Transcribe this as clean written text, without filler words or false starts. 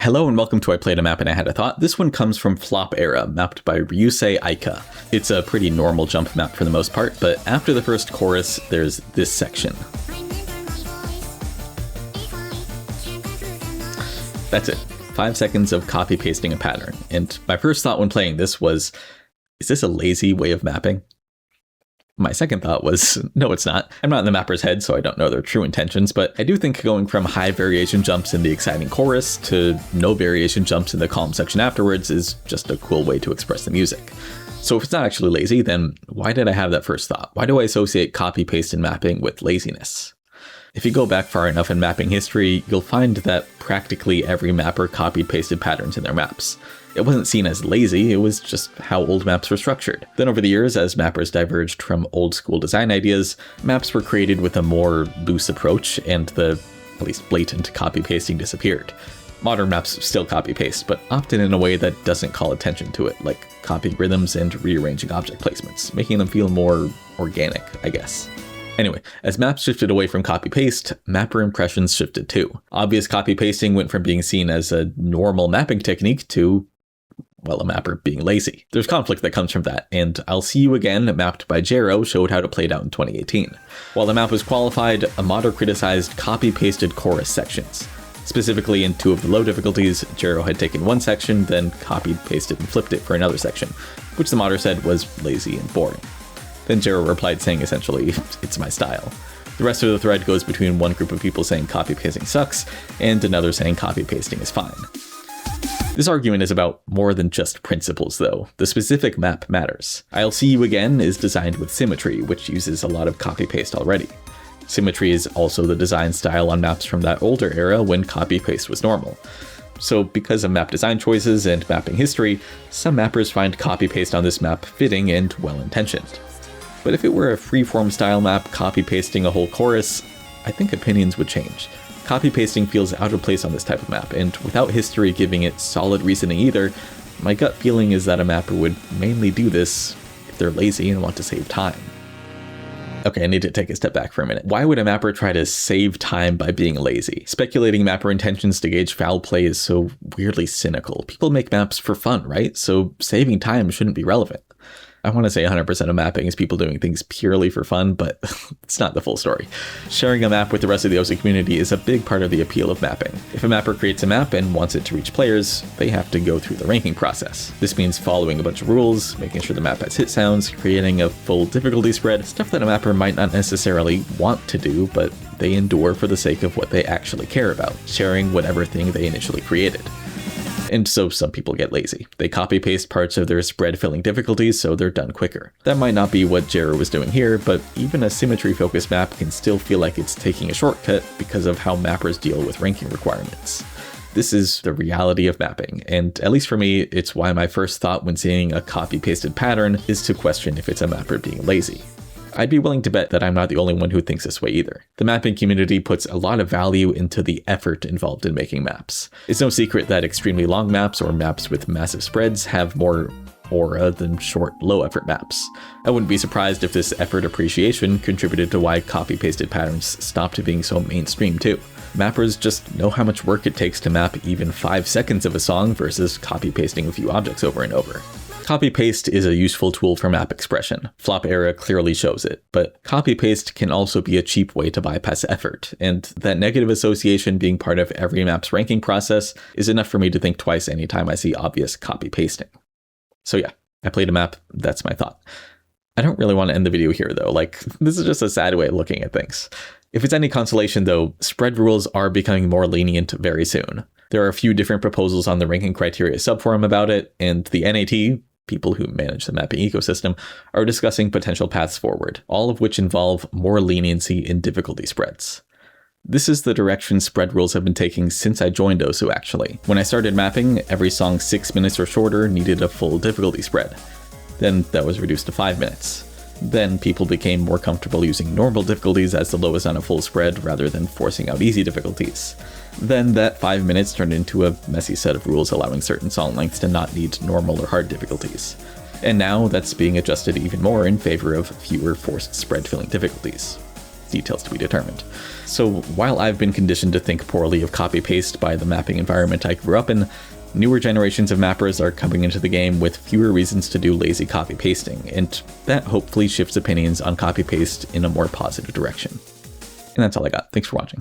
Hello and welcome to I Played a Map and I Had a Thought. This one comes from Flop Era, mapped by Ryusei Aika. It's a pretty normal jump map for the most part, but after the first chorus, there's this section. That's it. 5 seconds of copy pasting a pattern. And my first thought when playing this was, is this a lazy way of mapping? My second thought was, no, it's not. I'm not in the mapper's head, so I don't know their true intentions, but I do think going from high variation jumps in the exciting chorus to no variation jumps in the calm section afterwards is just a cool way to express the music. So if it's not actually lazy, then why did I have that first thought? Why do I associate copy paste and mapping with laziness? If you go back far enough in mapping history, you'll find that practically every mapper copied pasted patterns in their maps. It wasn't seen as lazy, it was just how old maps were structured. Then over the years, as mappers diverged from old school design ideas, maps were created with a more loose approach and the, at least blatant, copy pasting disappeared. Modern maps still copy paste, but often in a way that doesn't call attention to it, like copying rhythms and rearranging object placements, making them feel more organic, I guess. Anyway, as maps shifted away from copy-paste, mapper impressions shifted too. Obvious copy-pasting went from being seen as a normal mapping technique to, well, a mapper being lazy. There's conflict that comes from that, and I'll See You Again, mapped by Jero, showed how to play it out in 2018. While the map was qualified, a modder criticized copy-pasted chorus sections. Specifically in 2 of the low difficulties, Jero had taken one section, then copied, pasted, and flipped it for another section, which the modder said was lazy and boring. Then Jero replied saying essentially, it's my style. The rest of the thread goes between one group of people saying copy pasting sucks and another saying copy pasting is fine. This argument is about more than just principles though. The specific map matters. I'll See You Again is designed with symmetry, which uses a lot of copy paste already. Symmetry is also the design style on maps from that older era when copy paste was normal. So because of map design choices and mapping history, some mappers find copy paste on this map fitting and well-intentioned. But if it were a freeform style map copy-pasting a whole chorus, I think opinions would change. Copy-pasting feels out of place on this type of map, and without history giving it solid reasoning either, my gut feeling is that a mapper would mainly do this if they're lazy and want to save time. Okay, I need to take a step back for a minute. Why would a mapper try to save time by being lazy? Speculating mapper intentions to gauge foul play is so weirdly cynical. People make maps for fun, right? So saving time shouldn't be relevant. I want to say 100% of mapping is people doing things purely for fun, but it's not the full story. Sharing a map with the rest of the OSA community is a big part of the appeal of mapping. If a mapper creates a map and wants it to reach players, they have to go through the ranking process. This means following a bunch of rules, making sure the map has hit sounds, creating a full difficulty spread, stuff that a mapper might not necessarily want to do, but they endure for the sake of what they actually care about, sharing whatever thing they initially created. And so some people get lazy. They copy-paste parts of their spread-filling difficulties so they're done quicker. That might not be what Jero was doing here, but even a symmetry-focused map can still feel like it's taking a shortcut because of how mappers deal with ranking requirements. This is the reality of mapping, and at least for me, it's why my first thought when seeing a copy-pasted pattern is to question if it's a mapper being lazy. I'd be willing to bet that I'm not the only one who thinks this way either. The mapping community puts a lot of value into the effort involved in making maps. It's no secret that extremely long maps or maps with massive spreads have more aura than short, low-effort maps. I wouldn't be surprised if this effort appreciation contributed to why copy-pasted patterns stopped being so mainstream too. Mappers just know how much work it takes to map even 5 seconds of a song versus copy-pasting a few objects over and over. Copy-paste is a useful tool for map expression. Flop Era clearly shows it, but copy-paste can also be a cheap way to bypass effort, and that negative association being part of every map's ranking process is enough for me to think twice anytime I see obvious copy-pasting. So yeah, I played a map, that's my thought. I don't really want to end the video here though, this is just a sad way of looking at things. If it's any consolation though, spread rules are becoming more lenient very soon. There are a few different proposals on the ranking criteria subforum about it, and the NAT, people who manage the mapping ecosystem, are discussing potential paths forward, all of which involve more leniency in difficulty spreads. This is the direction spread rules have been taking since I joined OSU actually. When I started mapping, every song 6 minutes or shorter needed a full difficulty spread. Then that was reduced to 5 minutes. Then people became more comfortable using normal difficulties as the lowest on a full spread rather than forcing out easy difficulties. Then that 5 minutes turned into a messy set of rules allowing certain song lengths to not need normal or hard difficulties. And now that's being adjusted even more in favor of fewer forced spread filling difficulties. details to be determined. So while I've been conditioned to think poorly of copy-paste by the mapping environment I grew up in, newer generations of mappers are coming into the game with fewer reasons to do lazy copy-pasting, and that hopefully shifts opinions on copy-paste in a more positive direction. And that's all I got. Thanks for watching.